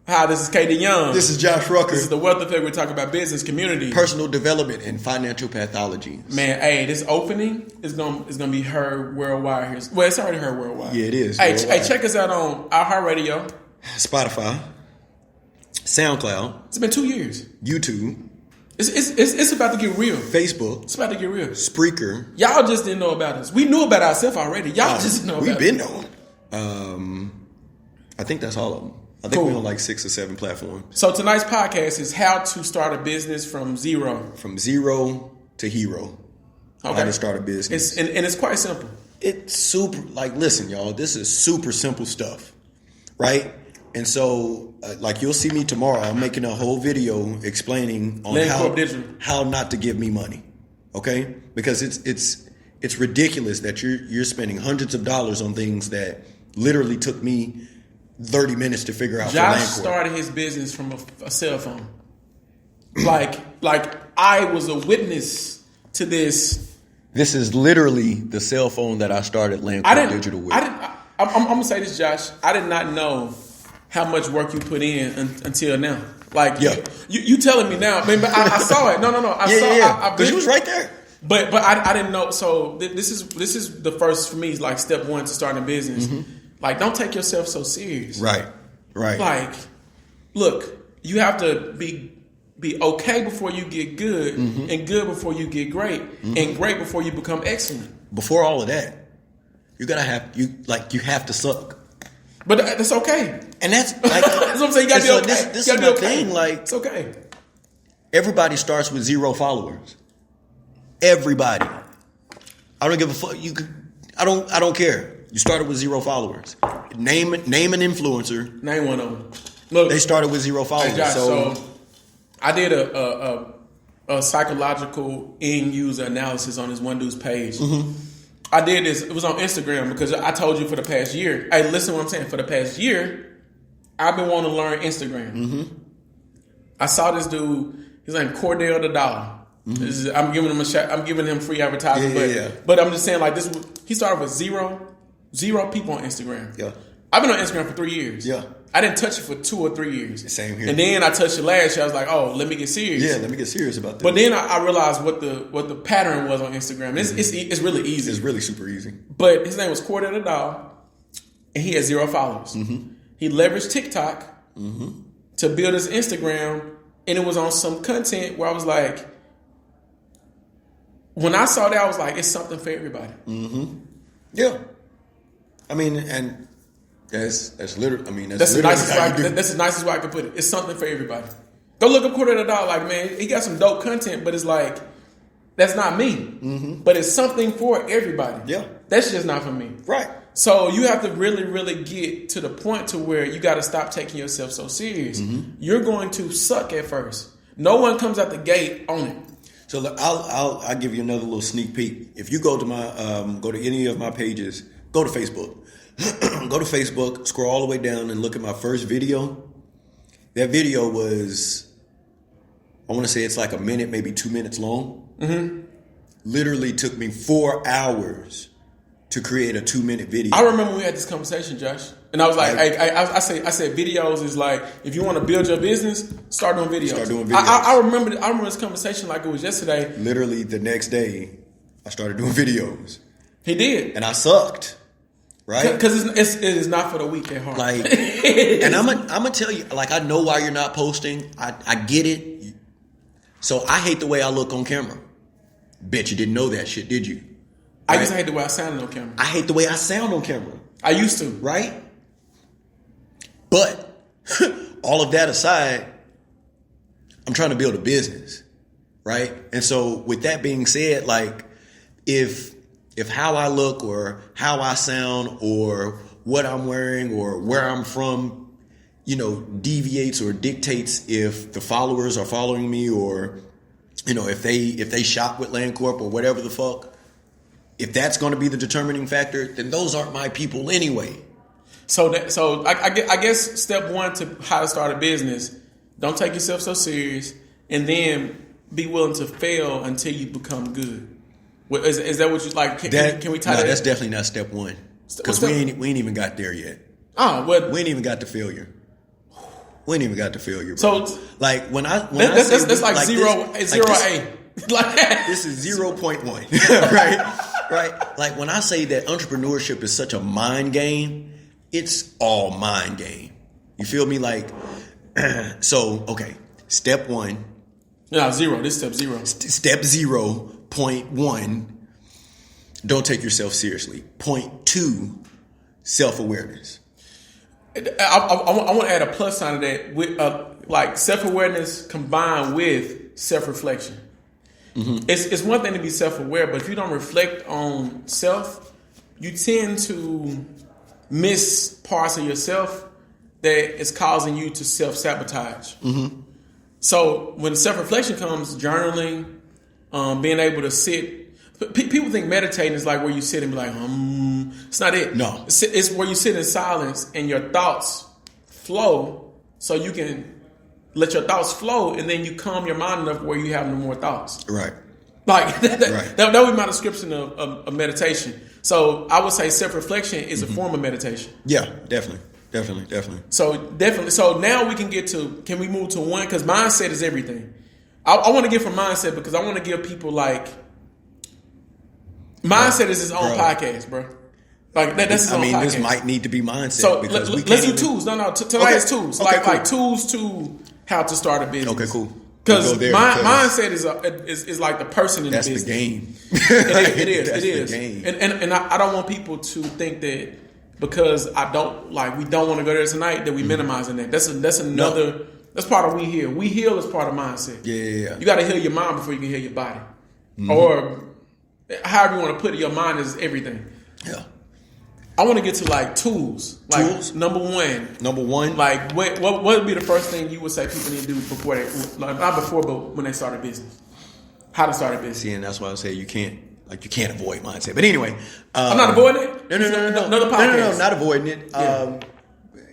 Hi, this is Katie Young. This is Josh Rucker. This is the Wealth Effect. We talk about business, community, personal development, and financial pathology. Man, hey, this opening is gonna be heard worldwide here. Well, it's already heard worldwide. Yeah, it is. Hey, check us out on iHeartRadio, Spotify, SoundCloud. It's been 2 years. YouTube. It's about to get real. Facebook. It's about to get real. Spreaker. Y'all just didn't know about us. We knew about ourselves already. Y'all just didn't know about us. We've been on. I think that's all of them. I think we're on like 6 or 7 platforms. So tonight's podcast is how to start a business from zero. From zero to hero. Okay. How to start a business. And it's quite simple. It's super, listen, y'all, this is super simple stuff, right? And so, you'll see me tomorrow. I'm making a whole video explaining on how not to give me money, okay? Because it's ridiculous that you're spending hundreds of dollars on things that literally took me 30 minutes to figure out. Josh started his business from a cell phone. Like I was a witness to this. This is literally the cell phone that I started Landcorp Digital with. I'm gonna say this, Josh. I did not know how much work you put in until now. You telling me now? I saw it. No. I saw. Because you was right there. But I didn't know. So this is the first for me. Like step one to starting a business. Mm-hmm. Like, don't take yourself so serious. Right. Like, look, you have to be okay before you get good, mm-hmm. and good before you get great, mm-hmm. and great before you become excellent. Before all of that, you have to suck. But that's okay. And that's like that's what I'm saying. You gotta be okay. This is the thing. Like, it's okay. Everybody starts with 0 followers. Everybody. I don't give a fuck. I don't care. You started with 0 followers. Name an influencer. Name one of them. Look, they started with 0 followers. Hey Josh, so I did a psychological end user analysis on this one dude's page. Mm-hmm. I did this. It was on Instagram because I told you for the past year. Hey, listen to what I'm saying. For the past year, I've been wanting to learn Instagram. Mm-hmm. I saw this dude. His name Cordell the Dollar. Mm-hmm. I'm giving him a shot. I'm giving him free advertising. But I'm just saying, like this. He started with zero people on Instagram. Yeah. I've been on Instagram for 3 years. Yeah. I didn't touch it for 2 or 3 years. Same here. And then I touched it last year. I was like, oh, let me get serious. Yeah, let me get serious about this. But then I realized what the pattern was on Instagram. It's really easy. It's really super easy. But his name was Cordell the Doll, and he had 0 followers. Mm-hmm. He leveraged TikTok mm-hmm. to build his Instagram, and it was on some content where I was like, when I saw that, I was like, it's something for everybody. Mm-hmm. Yeah. I mean, and that's literally. I mean, that's the nicest way I can put it. It's something for everybody. Go look up Cordell the Dog. Like, man, he got some dope content, but it's like that's not me. Mm-hmm. But it's something for everybody. Yeah, that's just not for me. Right. So you have to really, really get to the point to where you got to stop taking yourself so serious. Mm-hmm. You're going to suck at first. No one comes out the gate on it. So look, I'll give you another little sneak peek. If you go to my go to any of my pages. Go to Facebook. Go to Facebook, scroll all the way down and look at my first video. That video was, I want to say it's like a minute, maybe 2 minutes long. Mm-hmm. Literally took me 4 hours to create a 2-minute video. I remember we had this conversation, Josh. And I was like, I said videos is like, if you want to build your business, start doing videos. I remember this conversation like it was yesterday. Literally the next day, I started doing videos. He did. And I sucked. Right? Because it is not for the weak at heart. Like, and I'm gonna tell you, like, I know why you're not posting. I get it. So I hate the way I look on camera. Bet you didn't know that shit, did you? Right? I used to hate the way I sounded on camera. I hate the way I sound on camera. I used to. Right? But all of that aside, I'm trying to build a business. Right? And so with that being said, like, if how I look or how I sound or what I'm wearing or where I'm from, deviates or dictates if the followers are following me or, if they shop with Landcorp or whatever the fuck, if that's going to be the determining factor, then those aren't my people anyway. So I guess step one to how to start a business, don't take yourself so serious, and then be willing to fail until you become good. Is that what you like? Can we tie that? That's definitely not step one because we ain't even got there yet. Oh, what? We ain't even got to failure. We ain't even got to failure, bro. So like when I that's like zero this, A. Like this is 0.1, right? Like when I say that entrepreneurship is such a mind game, it's all mind game. You feel me? Like, so okay. Step one. No, zero. This step zero. Step 0.1. Don't take yourself seriously. Point 2. Self-awareness. I want to add a plus sign to that with like self-awareness combined with self-reflection. Mm-hmm. It's one thing to be self-aware, but if you don't reflect on self, you tend to miss parts of yourself that is causing you to self-sabotage. Mm-hmm. So when self-reflection comes, journaling, being able to sit. People think meditating is like where you sit and be like, It's not it. No. It's where you sit in silence and your thoughts flow so you can let your thoughts flow and then you calm your mind enough where you have no more thoughts. Right. Like, that would be my description of meditation. So I would say self-reflection is a form of meditation. Yeah, definitely. So now we can can we move to 1? Because mindset is everything. I want to get from mindset because I want to give people like, mindset is his own podcast, bro. Like that's his own podcast. This might need to be mindset. So let's do tools. No, tonight's tools. Like tools to how to start a business. Okay, cool. Because mindset is like the person in the business. That's the game. It is. That's it is. The game. And I don't want people to think that because we don't want to go there tonight that we minimizing that. That's another. No. That's part of we heal. We heal is part of mindset. Yeah. You got to heal your mind before you can heal your body, or however you want to put it. Your mind is everything. Yeah. I want to get to like tools. Like tools. Number one. Like what would be the first thing you would say people need to do before they, like not before, but when they start a business? How to start a business? See, and that's why I say you can't avoid mindset. But anyway, I'm not avoiding it. No. Another podcast. No, not avoiding it. Yeah.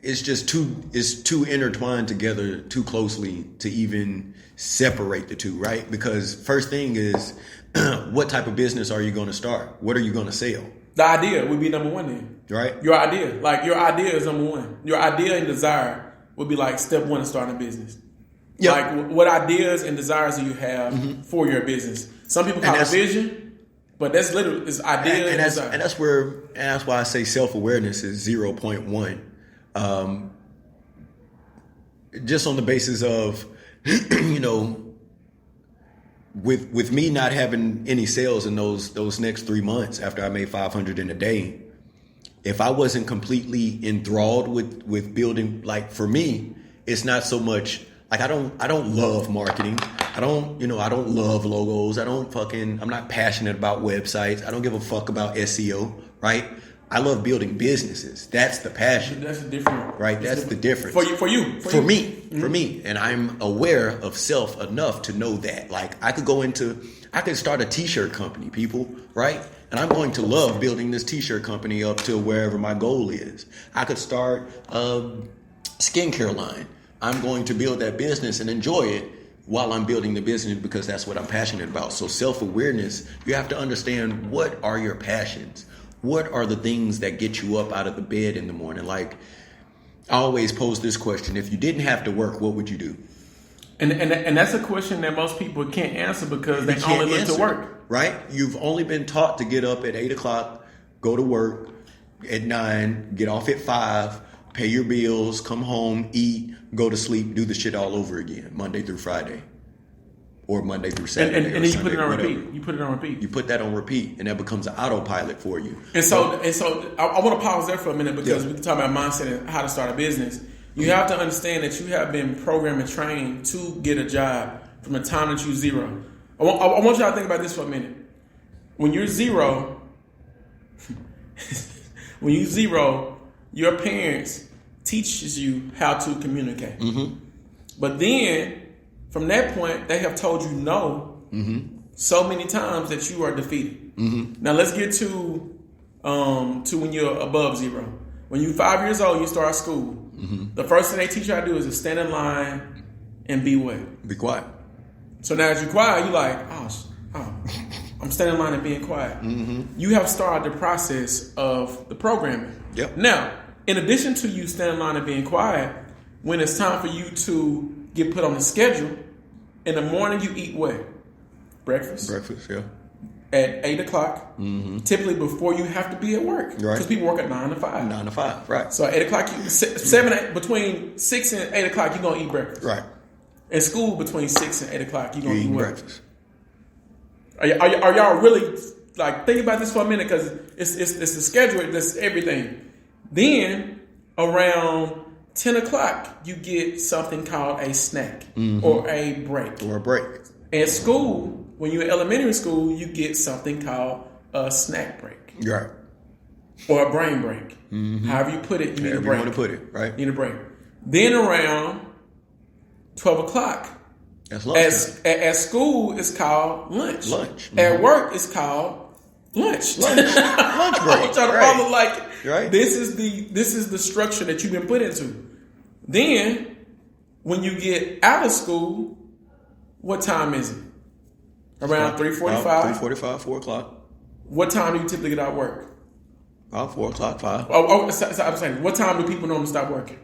It's just too intertwined together too closely to even separate the two, right? Because first thing is, what type of business are you going to start? What are you going to sell? The idea would be number one then. Right? Your idea. Like your idea is number one. Your idea and desire would be like step one in starting a business. Yep. Like what ideas and desires do you have for your business? Some people call it vision, but that's literally it's idea and desire. And that's why I say self-awareness is 0.1. Just on the basis of, with me not having any sales in those next 3 months after I made 500 in a day, if I wasn't completely enthralled with building, like for me, it's not so much like I don't love marketing. I don't love logos. I'm not passionate about websites. I don't give a fuck about SEO, right? I love building businesses. That's the passion. That's different. Right? That's the difference. For me. And I'm aware of self enough to know that. Like I could start a t-shirt company, people, right? And I'm going to love building this t-shirt company up to wherever my goal is. I could start a skincare line. I'm going to build that business and enjoy it while I'm building the business because that's what I'm passionate about. So self-awareness, you have to understand what are your passions. What are the things that get you up out of the bed in the morning? Like, I always pose this question. If you didn't have to work, what would you do? And that's a question that most people can't answer because they only look to work. Right? You've only been taught to get up at 8 o'clock, go to work at 9, get off at 5, pay your bills, come home, eat, go to sleep, do the shit all over again, Monday through Friday. Or Monday through Saturday. And then you put it on repeat. You put that on repeat, and that becomes an autopilot for you. And so I want to pause there for a minute because we can talk about mindset and how to start a business. You have to understand that you have been programmed and trained to get a job from the time that you're zero. I want y'all to think about this for a minute. When you're zero, your parents teaches you how to communicate. Mm-hmm. But then, from that point, they have told you no so many times that you are defeated. Mm-hmm. Now let's get to when you're above zero. When you're 5 years old, you start school. Mm-hmm. The first thing they teach you how to do is to stand in line and be what? Be quiet. So now as you're quiet, you're like, I'm standing in line and being quiet. Mm-hmm. You have started the process of the programming. Yep. Now, in addition to you standing in line and being quiet, when it's time for you to get put on the schedule, in the morning you eat what? Breakfast. Breakfast, yeah. At 8 o'clock, typically before you have to be at work. Right. Because people work at 9 to 5. 9 to 5, right. So at 8 o'clock, between 6 and 8 o'clock, you're going to eat breakfast. Right. In school, between 6 and 8 o'clock, you're going to eat what? Breakfast. Are y'all really, like, think about this for a minute, because it's the schedule, it's everything. Then, around 10 o'clock, you get something called a snack or a break. Or a break. At school, when you're in elementary school, you get something called a snack break. Right. Or a brain break. However you put it, you need a break. You want to put it, right? You need a break. Then around 12 o'clock, That's lunch. at school, it's called lunch. Lunch. At work, it's called lunch. Lunch break. I'm trying to follow, like, right. This is the structure that you've been put into. Then, when you get out of school, what time is it? Around 3:45? 3:45, 4 o'clock. What time do you typically get out of work? About 4 o'clock, 5. So I'm saying, what time do people normally stop working?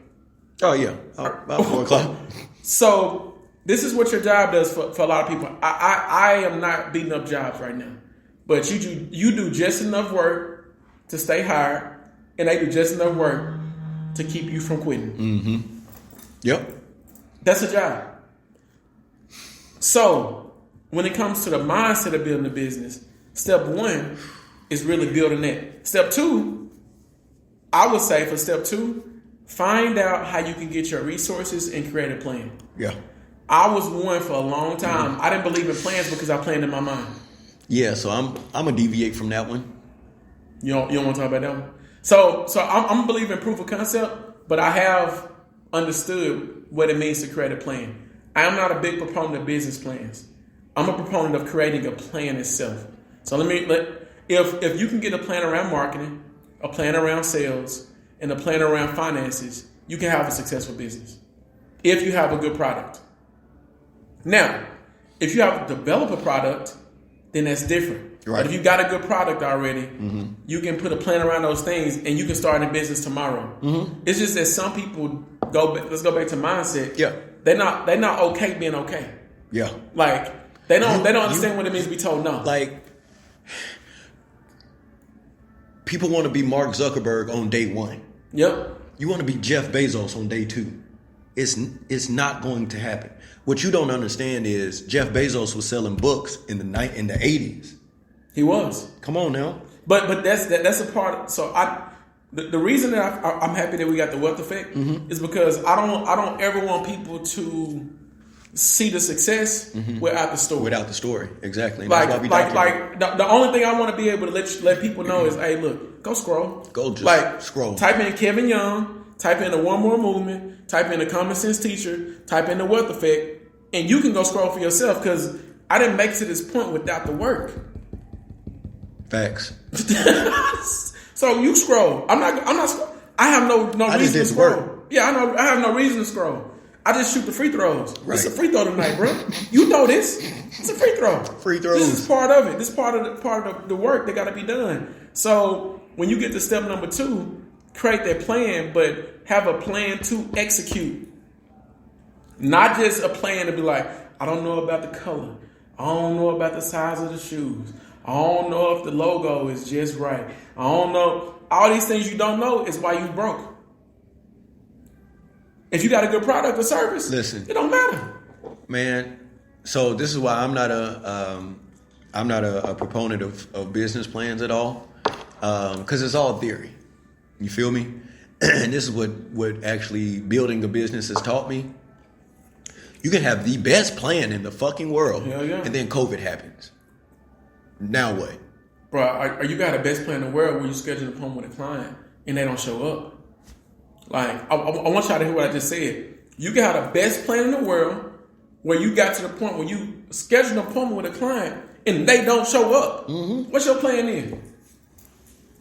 Oh, yeah. About 4 o'clock. So, this is what your job does for a lot of people. I am not beating up jobs right now. But you do just enough work to stay hired, and they do just enough work to keep you from quitting. Yep. That's a job. So, when it comes to the mindset of building a business, step 1 is really building that. Step 2, I would say for step 2, find out how you can get your resources and create a plan. Yeah. I was one for a long time. I didn't believe in plans because I planned in my mind. Yeah, so I'm gonna deviate from that one. You don't want to talk about that one? So I'm believing in proof of concept, but I have understood what it means to create a plan. I am not a big proponent of business plans. I'm a proponent of creating a plan itself. So if you can get a plan around marketing, a plan around sales, and a plan around finances, you can have a successful business. If you have a good product. Now, if you have to develop a product, then that's different. Right. But if you got a good product already, you can put a plan around those things and you can start a business tomorrow. It's just that some people let's go back to mindset. Yeah. They're not okay being okay. Yeah. Like they don't understand what it means to be told no. Like, people want to be Mark Zuckerberg on day 1. Yep. You want to be Jeff Bezos on day 2. It's not going to happen. What you don't understand is Jeff Bezos was selling books in the 80s. He was. Come on now. But that's a part. So the reason that I'm happy that we got the wealth effect is because I don't ever want people to see the success without the story. Without the story, exactly. Like the only thing I want to be able to let people know is, hey, look, go scroll. Go just scroll. Type in Kevin Young, type in the One More Movement, type in the Common Sense Teacher, type in the Wealth Effect, and you can go scroll for yourself because I didn't make it to this point without the work. Facts. So you scroll. I'm not. I have no reason to scroll. Work. Yeah, I know. I have no reason to scroll. I just shoot the free throws. Right. It's a free throw tonight, bro. You know this. It's a free throw. Free throws. This is part of it. This is part of the work that got to be done. So when you get to step number 2, create that plan, but have a plan to execute. Not just a plan to be like, I don't know about the color. I don't know about the size of the shoes. I don't know if the logo is just right. I don't know. All these things you don't know is why you broke. If you got a good product or service, listen, it don't matter, man. So this is why I'm not a proponent of business plans at all, because it's all theory. You feel me? And this is what actually building a business has taught me. You can have the best plan in the fucking world, and then COVID happens. Now what? Bro, you got the best plan in the world where you schedule an appointment with a client and they don't show up. Like, I want y'all to hear what I just said. You got the best plan in the world where you got to the point where you schedule an appointment with a client and they don't show up. What's your plan then?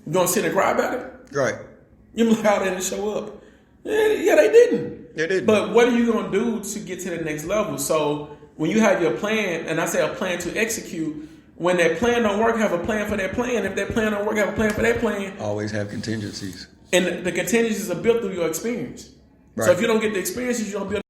You gonna sit and cry about it? Right. You like, how they didn't show up? Yeah, they didn't. They didn't. But what are you gonna do to get to the next level? So when you have your plan, and I say a plan to execute, when that plan don't work, have a plan for that plan. If that plan don't work, have a plan for that plan. Always have contingencies. And the contingencies are built through your experience. So Right. if you don't get the experiences, you don't build